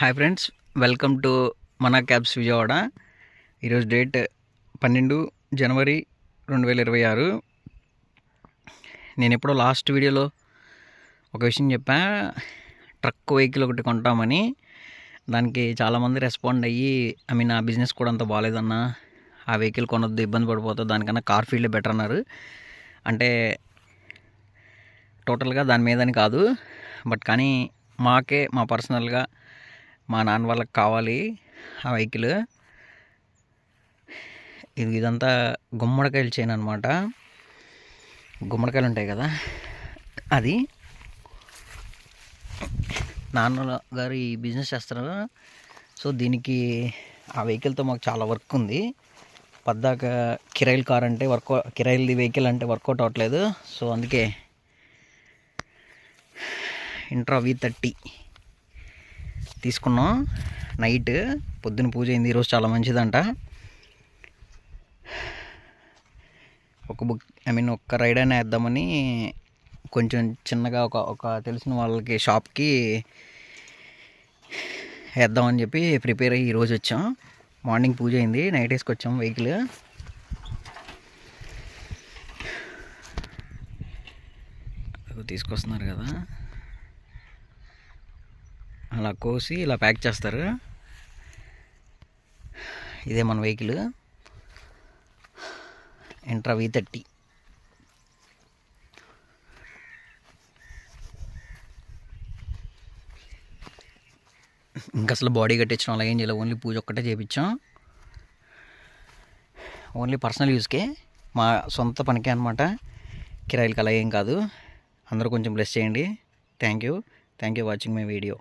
Hi friends, welcome to మన cabs Vijayawada. ఈరోజు date 12 జనవరి 2026. నేను ఎప్పుడో లాస్ట్ వీడియోలో ఒక విషయం చెప్పా, ట్రక్ వెహికల్ ఒకటి కొంటామని. దానికి చాలామంది రెస్పాండ్ అయ్యి, ఆ బిజినెస్ కూడా అంత బాగాలేదన్నా, ఆ వెహికల్ కొనొద్దు, ఇబ్బంది పడిపోతుంది, దానికన్నా కార్ ఫీల్డే బెటర్ అన్నారు. అంటే టోటల్గా దాని మీదని కాదు, బట్ కానీ మా పర్సనల్గా మా నాన్న వాళ్ళకి కావాలి ఆ వెహికల్. ఇదంతా గుమ్మడికాయలు చేయను అనమాట. గుమ్మడికాయలు ఉంటాయి కదా, అది నాన్న గారు ఈ బిజినెస్ చేస్తారు. సో దీనికి ఆ వెహికల్తో మాకు చాలా వర్క్ ఉంది. పద్దాక కిరాయిల కార్ అంటే కిరాయిలది వెహికల్ అంటే వర్కౌట్ అవ్వట్లేదు. సో అందుకే ఇంట్రా V30 తీసుకున్నాం. నైట్ పొద్దున పూజ అయింది. ఈరోజు చాలా మంచిదంట. ఒక్క రైడ్ అయినా వేద్దామని కొంచెం చిన్నగా ఒక తెలిసిన వాళ్ళకి షాప్కి వేద్దామని చెప్పి ప్రిపేర్ అయ్యి ఈరోజు వచ్చాం. మార్నింగ్ పూజ అయింది, నైట్ వేసుకొచ్చాం వెహికల్. తీసుకొస్తున్నారు కదా, అలా కోసి ఇలా ప్యాక్ చేస్తారు. ఇదే మన వెహికల్, ఇంట్రా V30. ఇంకా అసలు బాడీ కట్టించడం అలా ఏం చేయలేదు, ఓన్లీ పూజ ఒక్కటే చేయించాం. ఓన్లీ పర్సనల్ యూస్కే, మా సొంత పనికే అనమాట, కిరాయిలకి అలా ఏం కాదు. అందరూ కొంచెం బ్లెస్ చేయండి. Thank you watching my video.